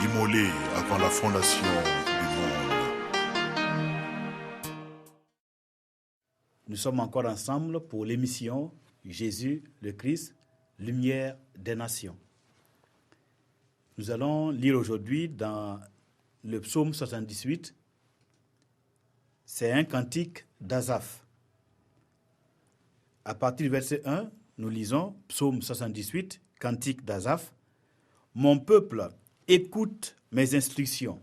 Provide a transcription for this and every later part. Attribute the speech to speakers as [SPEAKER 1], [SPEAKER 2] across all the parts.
[SPEAKER 1] immolé avant la fondation du monde.
[SPEAKER 2] Nous sommes encore ensemble pour l'émission Jésus le Christ, lumière des nations. Nous allons lire aujourd'hui dans le psaume 78. C'est un cantique d'Asaph. À partir du verset 1, nous lisons psaume 78, cantique d'Asaph. Mon peuple, écoute mes instructions.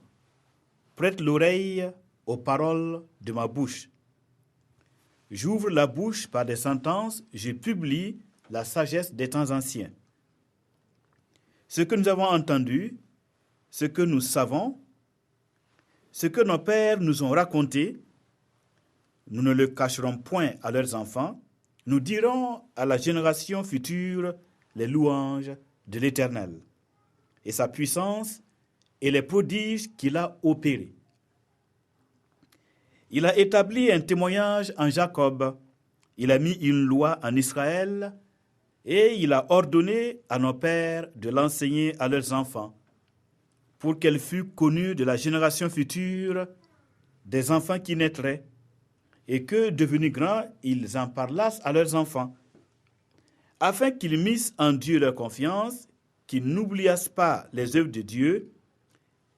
[SPEAKER 2] Prête l'oreille aux paroles de ma bouche. J'ouvre la bouche par des sentences, je publie la sagesse des temps anciens. Ce que nous avons entendu, ce que nous savons, ce que nos pères nous ont raconté, nous ne le cacherons point à leurs enfants, nous dirons à la génération future les louanges de l'Éternel et sa puissance et les prodiges qu'il a opérés. Il a établi un témoignage en Jacob, il a mis une loi en Israël, et il a ordonné à nos pères de l'enseigner à leurs enfants, pour qu'elle fût connue de la génération future des enfants qui naîtraient, et que, devenus grands, ils en parlassent à leurs enfants, afin qu'ils missent en Dieu leur confiance, qu'ils n'oubliassent pas les œuvres de Dieu,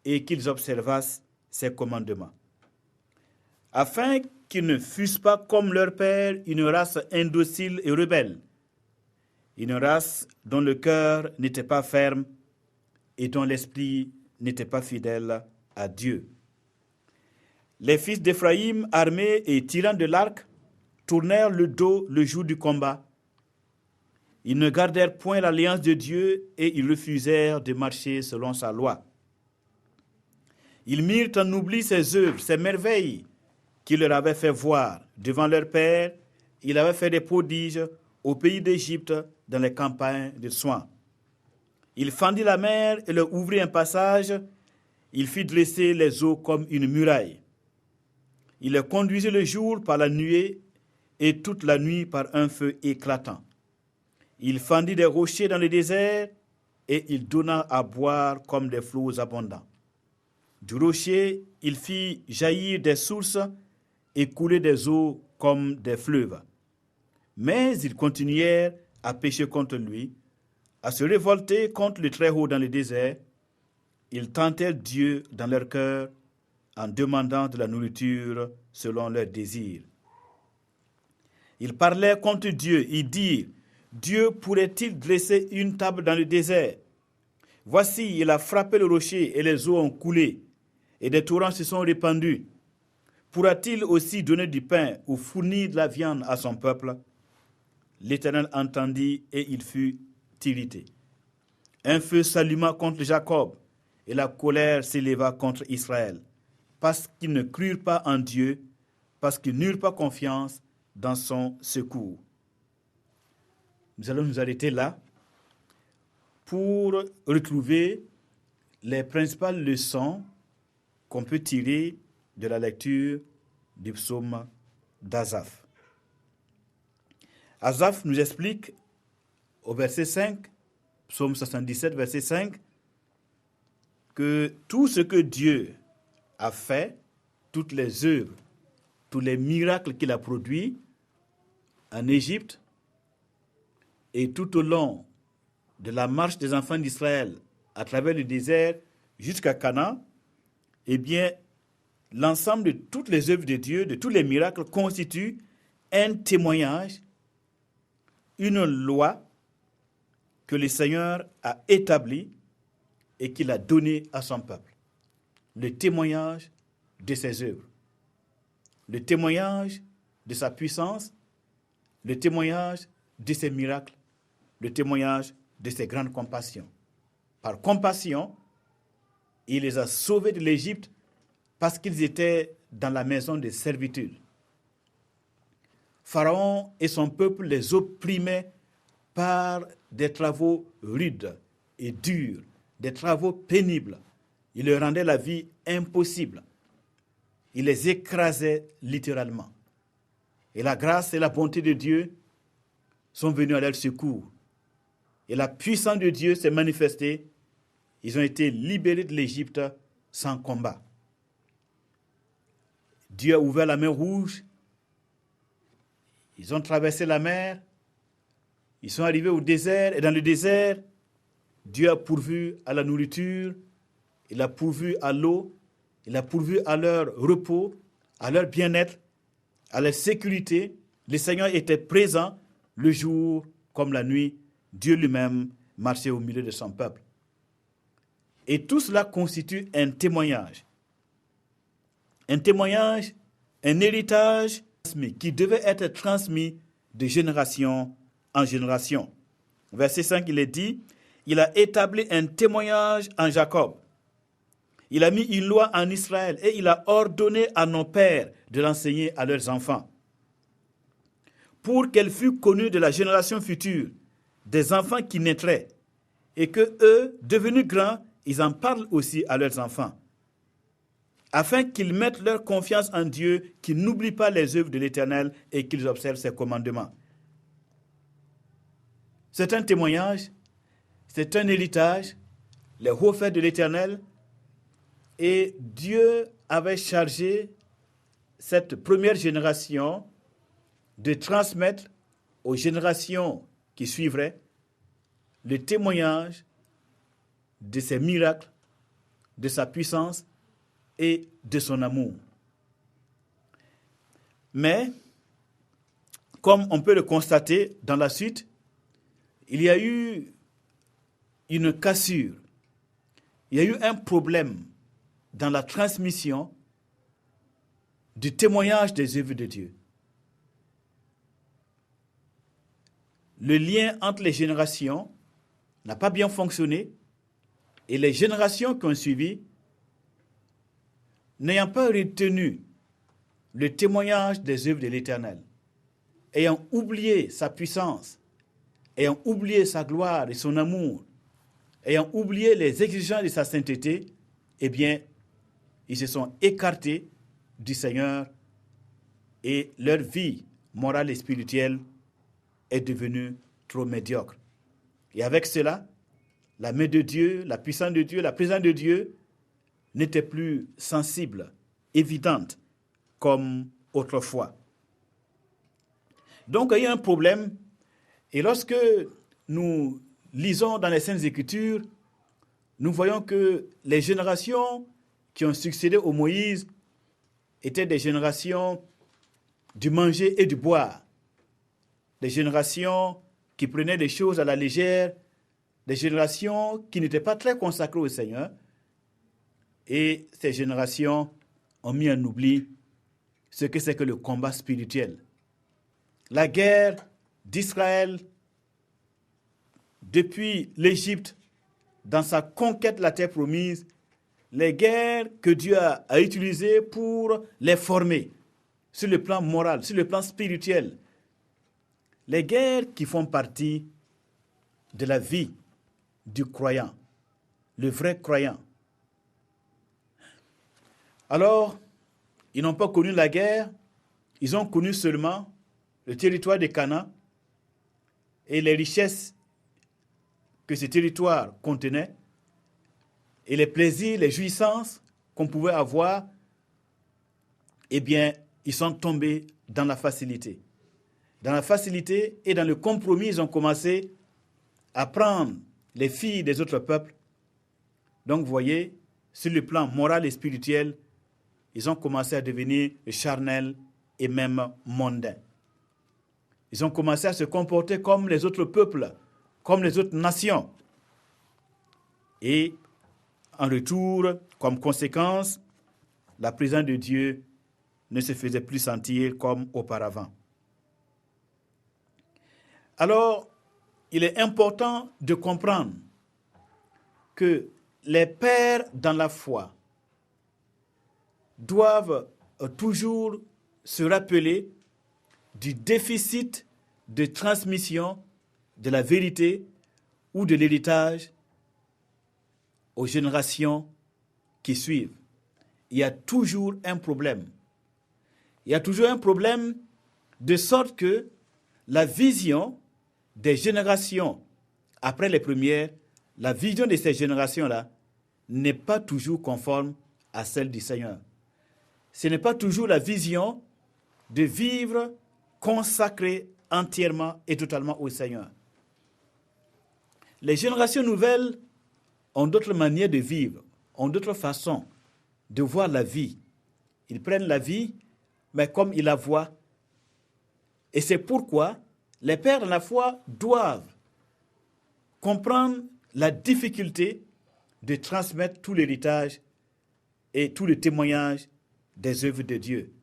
[SPEAKER 2] et qu'ils observassent ses commandements. Afin qu'ils ne fussent pas comme leur père, une race indocile et rebelle, une race dont le cœur n'était pas ferme et dont l'esprit n'était pas fidèle à Dieu. Les fils d'Éphraïm, armés et tirant de l'arc, tournèrent le dos le jour du combat. Ils ne gardèrent point l'alliance de Dieu et ils refusèrent de marcher selon sa loi. Ils mirent en oubli ses œuvres, ses merveilles, qu'il leur avait fait voir devant leur père. Il avait fait des prodiges au pays d'Égypte dans les campagnes de soins. Il fendit la mer et leur ouvrit un passage. Il fit dresser les eaux comme une muraille. Il les conduisit le jour par la nuée et toute la nuit par un feu éclatant. Il fendit des rochers dans le désert et il donna à boire comme des flots abondants. Du rocher, il fit jaillir des sources et couler des eaux comme des fleuves. Mais ils continuèrent à pécher contre lui, à se révolter contre le Très-Haut dans le désert. Ils tentèrent Dieu dans leur cœur en demandant de la nourriture selon leurs désirs. Ils parlaient contre Dieu, ils dirent, Dieu pourrait-il dresser une table dans le désert? Voici, il a frappé le rocher et les eaux ont coulé, et des torrents se sont répandus. Pourra-t-il aussi donner du pain ou fournir de la viande à son peuple? L'Éternel entendit et il fut irrité. Un feu s'alluma contre Jacob et la colère s'éleva contre Israël, parce qu'ils ne crurent pas en Dieu, parce qu'ils n'eurent pas confiance dans son secours. Nous allons nous arrêter là pour retrouver les principales leçons qu'on peut tirer de la lecture du psaume d'Asaph. Asaph nous explique au verset 5, psaume 77, verset 5, que tout ce que Dieu a fait, toutes les œuvres, tous les miracles qu'il a produits en Égypte et tout au long de la marche des enfants d'Israël à travers le désert jusqu'à Canaan, eh bien, l'ensemble de toutes les œuvres de Dieu, de tous les miracles, constitue un témoignage, une loi que le Seigneur a établie et qu'il a donnée à son peuple. Le témoignage de ses œuvres, le témoignage de sa puissance, le témoignage de ses miracles, le témoignage de ses grandes compassions. Par compassion, il les a sauvés de l'Égypte parce qu'ils étaient dans la maison de servitude. Pharaon et son peuple les opprimaient par des travaux rudes et durs, des travaux pénibles. Il leur rendait la vie impossible. Il les écrasait littéralement. Et la grâce et la bonté de Dieu sont venus à leur secours. Et la puissance de Dieu s'est manifestée ils ont été libérés de l'Égypte sans combat. Dieu a ouvert la mer Rouge. Ils ont traversé la mer. Ils sont arrivés au désert. Et dans le désert, Dieu a pourvu à la nourriture. Il a pourvu à l'eau. Il a pourvu à leur repos, à leur bien-être, à leur sécurité. Le Seigneur était présent le jour comme la nuit. Dieu lui-même marchait au milieu de son peuple. Et tout cela constitue un témoignage. Un témoignage, un héritage qui devait être transmis de génération en génération. Verset 5, il est dit, il a établi un témoignage en Jacob. Il a mis une loi en Israël et il a ordonné à nos pères de l'enseigner à leurs enfants. Pour qu'elle fût connue de la génération future, des enfants qui naîtraient, et que eux, devenus grands, ils en parlent aussi à leurs enfants, afin qu'ils mettent leur confiance en Dieu, qu'ils n'oublient pas les œuvres de l'Éternel et qu'ils observent ses commandements. C'est un témoignage, c'est un héritage, les hauts faits de l'Éternel, et Dieu avait chargé cette première génération de transmettre aux générations qui suivraient le témoignage de ses miracles, de sa puissance et de son amour. Mais, comme on peut le constater dans la suite, il y a eu une cassure, il y a eu un problème dans la transmission du témoignage des œuvres de Dieu. Le lien entre les générations n'a pas bien fonctionné et les générations qui ont suivi, n'ayant pas retenu le témoignage des œuvres de l'Éternel, ayant oublié sa puissance, ayant oublié sa gloire et son amour, ayant oublié les exigences de sa sainteté, eh bien, ils se sont écartés du Seigneur et leur vie morale et spirituelle est devenue trop médiocre. Et avec cela, la main de Dieu, la puissance de Dieu, la présence de Dieu n'était plus sensible, évidente, comme autrefois. Donc, il y a un problème. Et lorsque nous lisons dans les Saintes Écritures, nous voyons que les générations qui ont succédé au Moïse étaient des générations du manger et du boire, des générations qui prenaient les choses à la légère, des générations qui n'étaient pas très consacrées au Seigneur. Et ces générations ont mis en oubli ce que c'est que le combat spirituel. La guerre d'Israël depuis l'Égypte, dans sa conquête de la terre promise, les guerres que Dieu a utilisées pour les former sur le plan moral, sur le plan spirituel. Les guerres qui font partie de la vie du croyant, le vrai croyant. Alors, ils n'ont pas connu la guerre, ils ont connu seulement le territoire de Canaan et les richesses que ce territoire contenait et les plaisirs, les jouissances qu'on pouvait avoir. Eh bien, ils sont tombés dans la facilité. Dans la facilité et dans le compromis, ils ont commencé à prendre les filles des autres peuples. Donc, vous voyez, sur le plan moral et spirituel, ils ont commencé à devenir charnels et même mondains. Ils ont commencé à se comporter comme les autres peuples, comme les autres nations. Et en retour, comme conséquence, la présence de Dieu ne se faisait plus sentir comme auparavant. Alors, il est important de comprendre que les pères dans la foi doivent toujours se rappeler du déficit de transmission de la vérité ou de l'héritage aux générations qui suivent. Il y a toujours un problème. Il y a toujours un problème de sorte que la vision des générations après les premières la vision de ces générations-là n'est pas toujours conforme à celle du Seigneur. Ce n'est pas toujours la vision de vivre consacré entièrement et totalement au Seigneur. Les générations nouvelles ont d'autres manières de vivre, ont d'autres façons de voir la vie. Ils prennent la vie, mais comme ils la voient. Et c'est pourquoi les pères de la foi doivent comprendre la difficulté de transmettre tout l'héritage et tout le témoignage des œuvres de Dieu.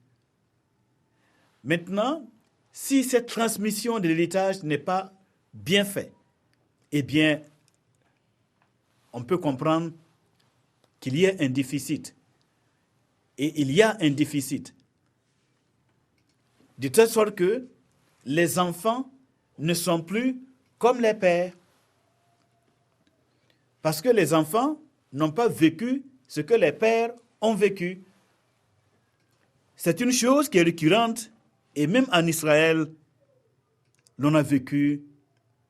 [SPEAKER 2] Maintenant, si cette transmission de l'héritage n'est pas bien faite, eh bien, on peut comprendre qu'il y a un déficit. Et il y a un déficit. De telle sorte que les enfants ne sont plus comme les pères. Parce que les enfants n'ont pas vécu ce que les pères ont vécu. C'est une chose qui est récurrente. Et même en Israël, l'on a vécu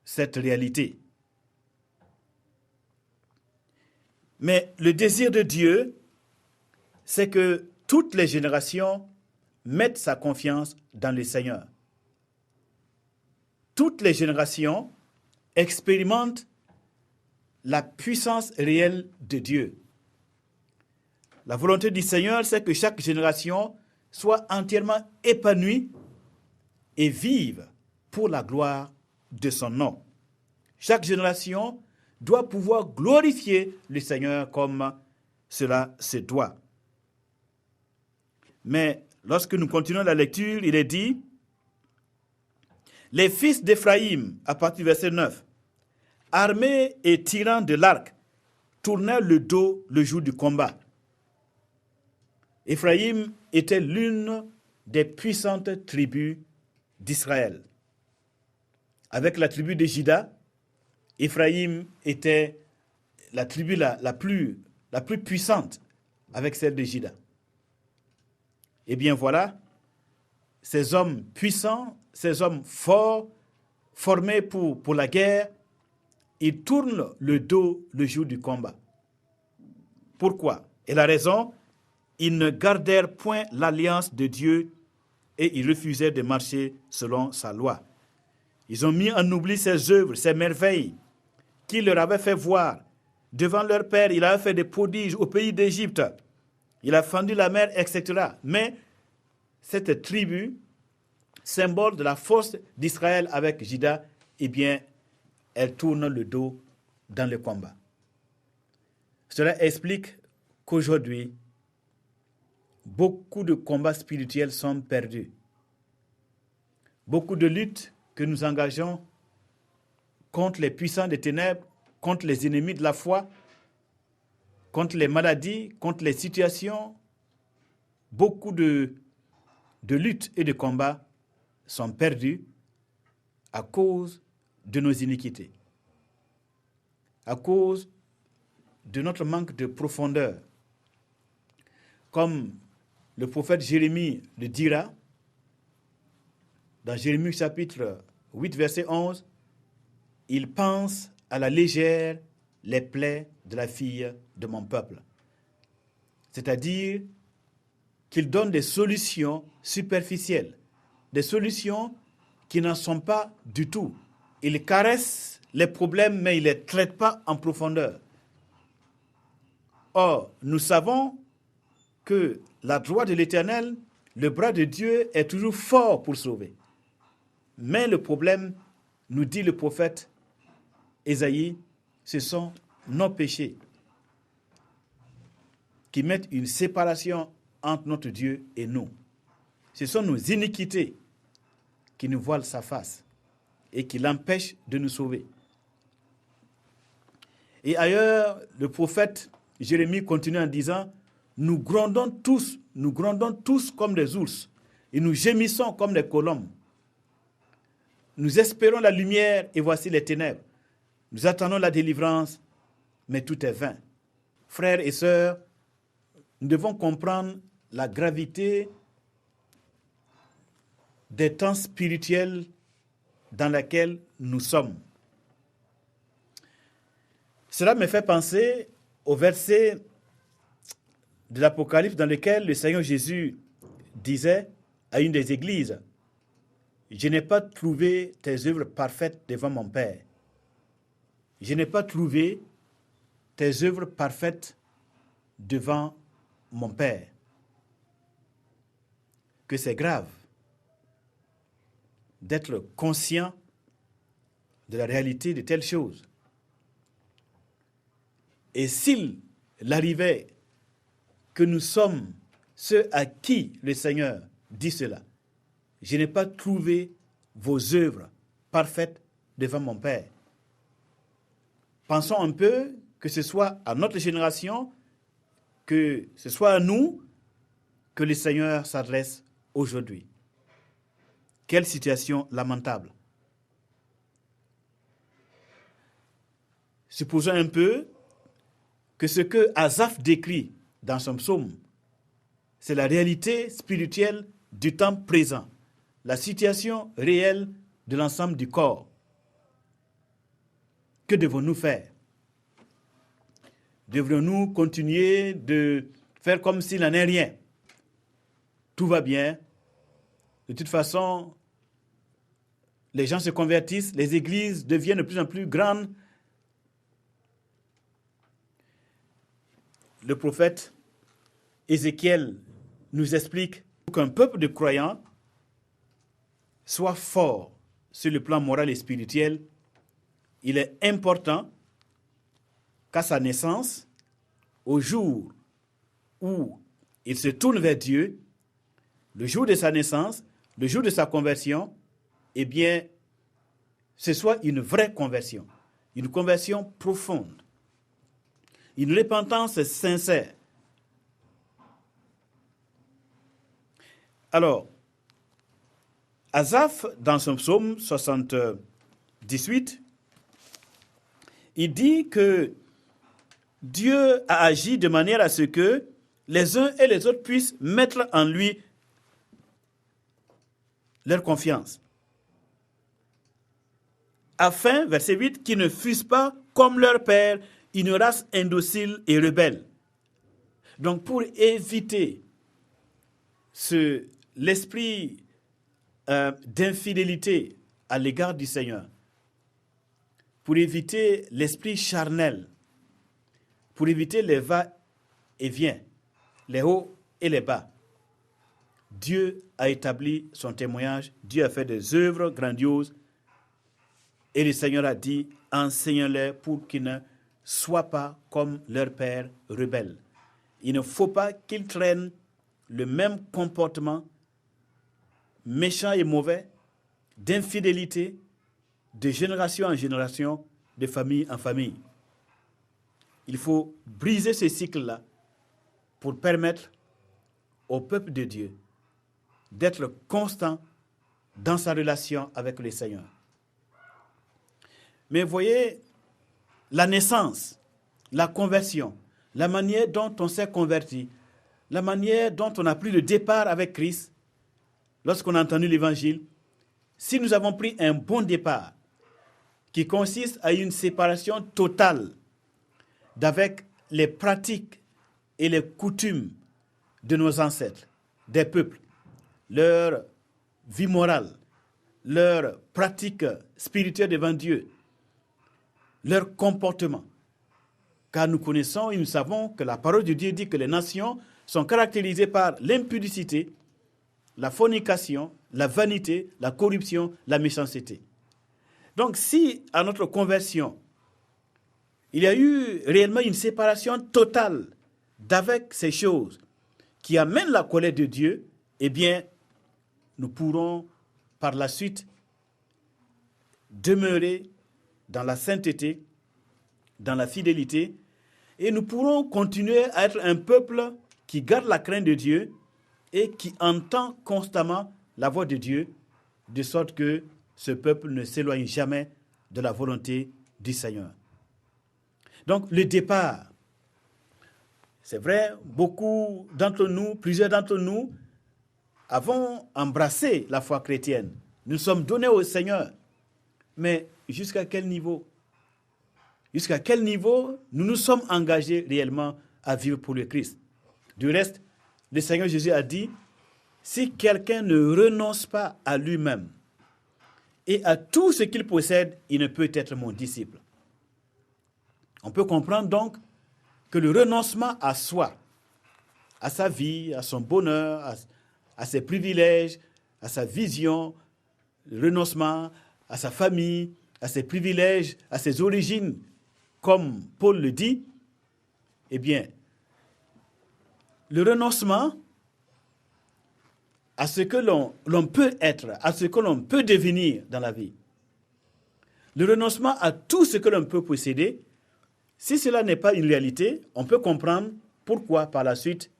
[SPEAKER 2] cette réalité. Mais le désir de Dieu, c'est que toutes les générations mettent sa confiance dans le Seigneur. Toutes les générations expérimentent la puissance réelle de Dieu. La volonté du Seigneur, c'est que chaque génération soit entièrement épanouie et vive pour la gloire de son nom. Chaque génération doit pouvoir glorifier le Seigneur comme cela se doit. Mais lorsque nous continuons la lecture, il est dit « Les fils d'Éphraïm, à partir du verset 9, armés et tirant de l'arc, tournèrent le dos le jour du combat. » Éphraïm était l'une des puissantes tribus d'Israël. Avec la tribu de Juda, Éphraïm était la tribu la plus puissante avec celle de Juda. Eh bien voilà, ces hommes puissants, ces hommes forts, formés pour la guerre, ils tournent le dos le jour du combat. Pourquoi? Et la raison, ils ne gardèrent point l'alliance de Dieu et ils refusaient de marcher selon sa loi. Ils ont mis en oubli ses œuvres, ses merveilles qu'il leur avait fait voir. Devant leur père, il avait fait des prodiges au pays d'Égypte. Il a fendu la mer, etc. Mais cette tribu, symbole de la force d'Israël avec Juda, eh bien, elle tourne le dos dans le combat. Cela explique qu'aujourd'hui, beaucoup de combats spirituels sont perdus. Beaucoup de luttes que nous engageons contre les puissants des ténèbres, contre les ennemis de la foi, contre les maladies, contre les situations, beaucoup de luttes et de combats sont perdus à cause de nos iniquités, à cause de notre manque de profondeur. Comme le prophète Jérémie le dira, dans Jérémie chapitre 8, verset 11, il pense à la légère les plaies de la fille de mon peuple. C'est-à-dire qu'il donne des solutions superficielles, des solutions qui n'en sont pas du tout. Il caresse les problèmes, mais il ne les traite pas en profondeur. Or, nous savons que la droite de l'Éternel, le bras de Dieu est toujours fort pour sauver. Mais le problème, nous dit le prophète Ésaïe, ce sont nos péchés qui mettent une séparation entre notre Dieu et nous. Ce sont nos iniquités qui nous voilent sa face et qui l'empêchent de nous sauver. Et ailleurs, le prophète Jérémie continue en disant, nous grondons tous comme des ours et nous gémissons comme des colombes. Nous espérons la lumière et voici les ténèbres. Nous attendons la délivrance, mais tout est vain. Frères et sœurs, nous devons comprendre la gravité des temps spirituels dans lesquels nous sommes. Cela me fait penser au verset de l'Apocalypse dans lequel le Seigneur Jésus disait à une des églises, « Je n'ai pas trouvé tes œuvres parfaites devant mon Père. Je n'ai pas trouvé tes œuvres parfaites devant mon Père. » Que c'est grave d'être conscient de la réalité de telles choses. Et s'il arrivait que nous sommes ceux à qui le Seigneur dit cela, je n'ai pas trouvé vos œuvres parfaites devant mon Père. Pensons un peu que ce soit à notre génération, que ce soit à nous que le Seigneur s'adresse aujourd'hui. Quelle situation lamentable. Supposons un peu que ce que Asaph décrit dans son psaume, c'est la réalité spirituelle du temps présent, la situation réelle de l'ensemble du corps. Que devons-nous faire? Devrions-nous continuer de faire comme s'il n'en est rien? Tout va bien. De toute façon, les gens se convertissent, les églises deviennent de plus en plus grandes. Le prophète Ézéchiel nous explique qu'un peuple de croyants soit fort sur le plan moral et spirituel, il est important qu'à sa naissance, au jour où il se tourne vers Dieu, le jour de sa naissance, le jour de sa conversion, eh bien, ce soit une vraie conversion, une conversion profonde, une repentance sincère. Alors, Asaph, dans son psaume 78, il dit que Dieu a agi de manière à ce que les uns et les autres puissent mettre en lui leur confiance. Afin, verset 8, qu'ils ne fussent pas comme leur père, une race indocile et rebelle. Donc, pour éviter l'esprit d'infidélité à l'égard du Seigneur, pour éviter l'esprit charnel, pour éviter les va-et-vient, les hauts et les bas, Dieu a établi son témoignage, Dieu a fait des œuvres grandioses, et le Seigneur a dit, enseigne-les pour qu'ils ne soient pas comme leur père rebelle. Il ne faut pas qu'ils traînent le même comportement méchant et mauvais, d'infidélité, de génération en génération, de famille en famille. Il faut briser ce cycle-là pour permettre au peuple de Dieu d'être constant dans sa relation avec le Seigneur. Mais voyez, la naissance, la conversion, la manière dont on s'est converti, la manière dont on a pris le départ avec Christ, lorsqu'on a entendu l'Évangile, si nous avons pris un bon départ, qui consiste à une séparation totale d'avec les pratiques et les coutumes de nos ancêtres, des peuples, leur vie morale, leur pratique spirituelle devant Dieu, leur comportement. Car nous connaissons et nous savons que la parole de Dieu dit que les nations sont caractérisées par l'impudicité, la fornication, la vanité, la corruption, la méchanceté. Donc si à notre conversion, il y a eu réellement une séparation totale d'avec ces choses qui amènent la colère de Dieu, eh bien, nous pourrons par la suite demeurer dans la sainteté, dans la fidélité, et nous pourrons continuer à être un peuple qui garde la crainte de Dieu et qui entend constamment la voix de Dieu, de sorte que ce peuple ne s'éloigne jamais de la volonté du Seigneur. Donc, le départ, c'est vrai, beaucoup d'entre nous, plusieurs d'entre nous, avons embrassé la foi chrétienne. Nous sommes donnés au Seigneur. Mais jusqu'à quel niveau? jusqu'à quel niveau nous nous sommes engagés réellement à vivre pour le Christ. Du reste, le Seigneur Jésus a dit, si quelqu'un ne renonce pas à lui-même et à tout ce qu'il possède, il ne peut être mon disciple. On peut comprendre donc que le renoncement à soi, à sa vie, à son bonheur, à ses privilèges, à sa vision, le renoncement à sa famille, à ses privilèges, à ses origines, comme Paul le dit, eh bien, le renoncement à ce que l'on peut être, à ce que l'on peut devenir dans la vie, le renoncement à tout ce que l'on peut posséder, si cela n'est pas une réalité, on peut comprendre pourquoi par la suite,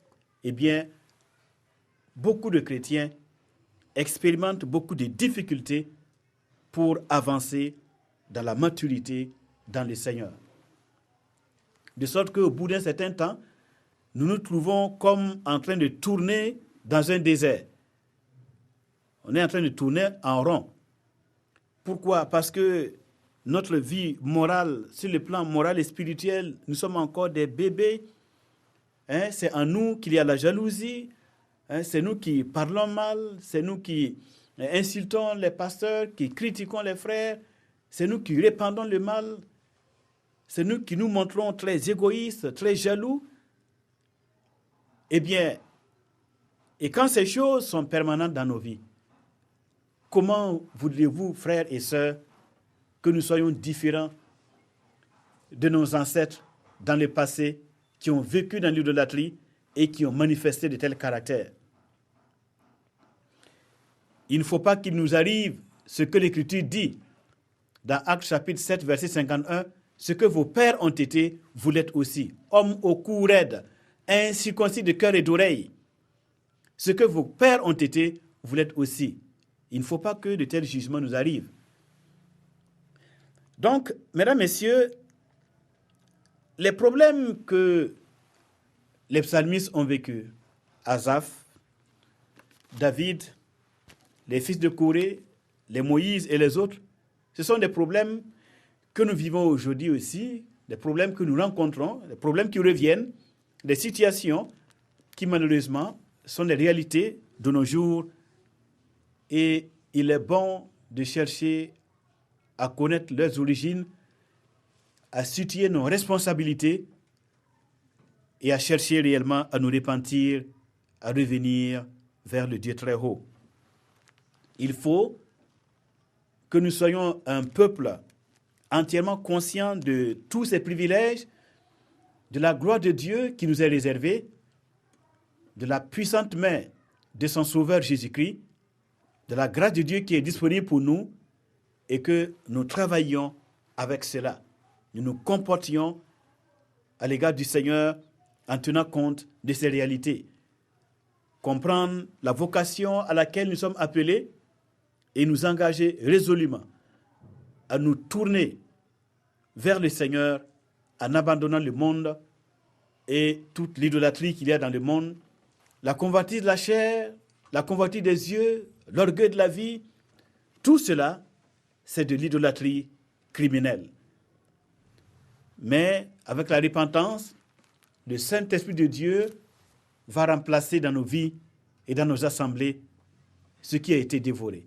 [SPEAKER 2] eh bien, beaucoup de chrétiens expérimentent beaucoup de difficultés pour avancer dans la maturité dans le Seigneur. De sorte qu'au bout d'un certain temps, nous nous trouvons comme en train de tourner dans un désert. On est en train de tourner en rond. Pourquoi? Parce que notre vie morale, sur le plan moral et spirituel, nous sommes encore des bébés. C'est en nous qu'il y a la jalousie. C'est nous qui parlons mal. C'est nous qui insultons les pasteurs, qui critiquons les frères. C'est nous qui répandons le mal. C'est nous qui nous montrons très égoïstes, très jaloux. Eh bien, et quand ces choses sont permanentes dans nos vies, comment voudriez-vous, frères et sœurs, que nous soyons différents de nos ancêtres dans le passé qui ont vécu dans l'idolâtrie et qui ont manifesté de tels caractères? Il ne faut pas qu'il nous arrive ce que l'Écriture dit dans Actes chapitre 7, verset 51, « Ce que vos pères ont été, vous l'êtes aussi, hommes au cou raide, incirconcis de cœur et d'oreille. Ce que vos pères ont été, vous l'êtes aussi. » Il ne faut pas que de tels jugements nous arrivent. Donc, mesdames, messieurs, les problèmes que les psalmistes ont vécus, Asaph, David, les fils de Corée, les Moïse et les autres, ce sont des problèmes que nous vivons aujourd'hui aussi, des problèmes que nous rencontrons, des problèmes qui reviennent, des situations qui malheureusement sont des réalités de nos jours. Et il est bon de chercher à connaître leurs origines, à situer nos responsabilités et à chercher réellement à nous repentir, à revenir vers le Dieu très haut. Il faut que nous soyons un peuple entièrement conscient de tous ces privilèges, de la gloire de Dieu qui nous est réservée, de la puissante main de son Sauveur Jésus-Christ, de la grâce de Dieu qui est disponible pour nous et que nous travaillions avec cela. Nous nous comportions à l'égard du Seigneur en tenant compte de ces réalités. Comprendre la vocation à laquelle nous sommes appelés et nous engager résolument à nous tourner vers le Seigneur en abandonnant le monde et toute l'idolâtrie qu'il y a dans le monde, la convoitise de la chair, la convoitise des yeux, l'orgueil de la vie, tout cela, c'est de l'idolâtrie criminelle. Mais avec la repentance, le Saint-Esprit de Dieu va remplacer dans nos vies et dans nos assemblées ce qui a été dévoré.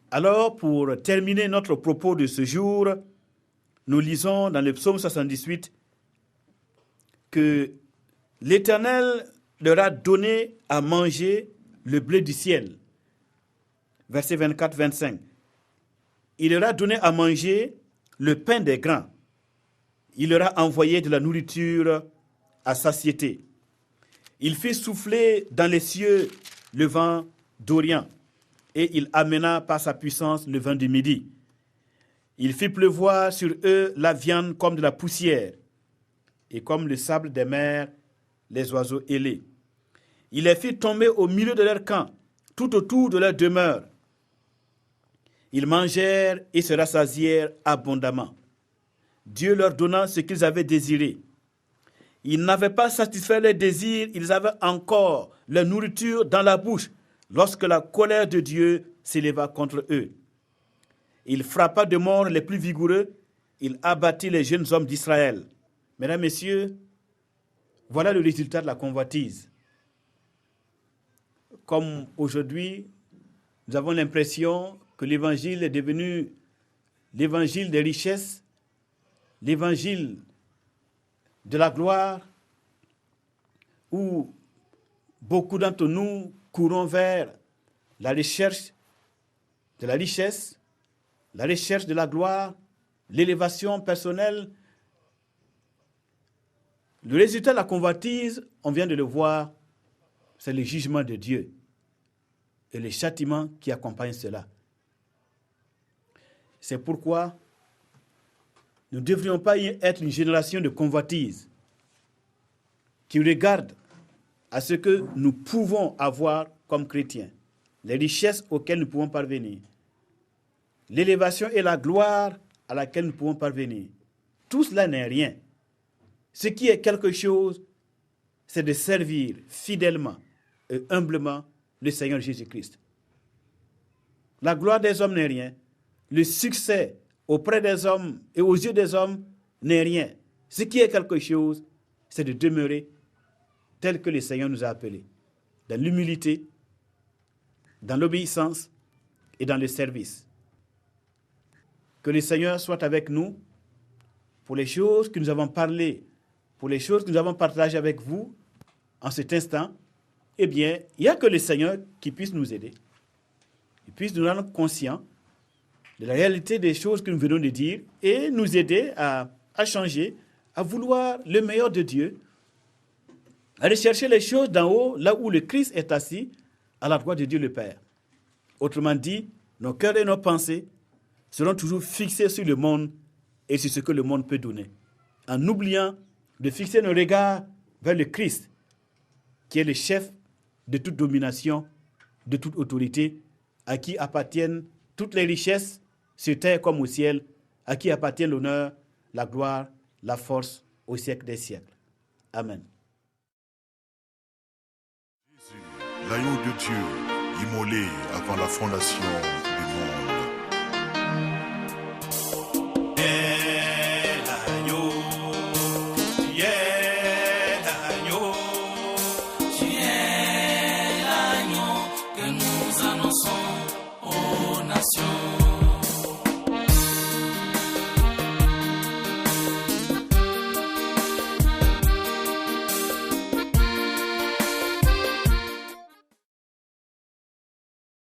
[SPEAKER 2] Alors, pour terminer notre propos de ce jour, nous lisons dans le psaume 78 que l'Éternel leur a donné à manger le blé du ciel. Verset 24-25. Il leur a donné à manger le pain des grands. Il leur a envoyé de la nourriture à satiété. Il fit souffler dans les cieux le vent d'Orient et il amena par sa puissance le vent du midi. Il fit pleuvoir sur eux la viande comme de la poussière et comme le sable des mers, les oiseaux ailés. Il les fit tomber au milieu de leur camp, tout autour de leur demeure. Ils mangèrent et se rassasièrent abondamment, Dieu leur donnant ce qu'ils avaient désiré. Ils n'avaient pas satisfait leurs désirs, ils avaient encore leur nourriture dans la bouche lorsque la colère de Dieu s'éleva contre eux. Il frappa de mort les plus vigoureux il abattit les jeunes hommes d'Israël. Mesdames, Messieurs, voilà le résultat de la convoitise. Comme aujourd'hui, nous avons l'impression que l'évangile est devenu l'évangile des richesses, l'évangile de la gloire, où beaucoup d'entre nous courons vers la recherche de la richesse, la recherche de la gloire, l'élévation personnelle. Le résultat de la convoitise, on vient de le voir, c'est le jugement de Dieu et le châtiment qui accompagne cela. C'est pourquoi nous ne devrions pas être une génération de convoitise qui regarde à ce que nous pouvons avoir comme chrétiens, les richesses auxquelles nous pouvons parvenir, l'élévation et la gloire à laquelle nous pouvons parvenir. Tout cela n'est rien. Ce qui est quelque chose, c'est de servir fidèlement et humblement le Seigneur Jésus-Christ. La gloire des hommes n'est rien. Le succès auprès des hommes et aux yeux des hommes n'est rien. Ce qui est quelque chose, c'est de demeurer tel que le Seigneur nous a appelés, dans l'humilité, dans l'obéissance et dans le service. Que le Seigneur soit avec nous pour les choses que nous avons parlé, pour les choses que nous avons partagées avec vous en cet instant. Eh bien, il n'y a que le Seigneur qui puisse nous aider. Il puisse nous rendre conscients de la réalité des choses que nous venons de dire et nous aider à changer, à vouloir le meilleur de Dieu, à rechercher les choses d'en haut, là où le Christ est assis, à la droite de Dieu le Père. Autrement dit, nos cœurs et nos pensées seront toujours fixés sur le monde et sur ce que le monde peut donner, en oubliant de fixer nos regards vers le Christ, qui est le chef de toute domination, de toute autorité, à qui appartiennent toutes les richesses, sur terre comme au ciel, à qui appartient l'honneur, la gloire, la force au siècle des siècles. Amen.
[SPEAKER 1] Jésus, l'agneau de Dieu, immolé avant la fondation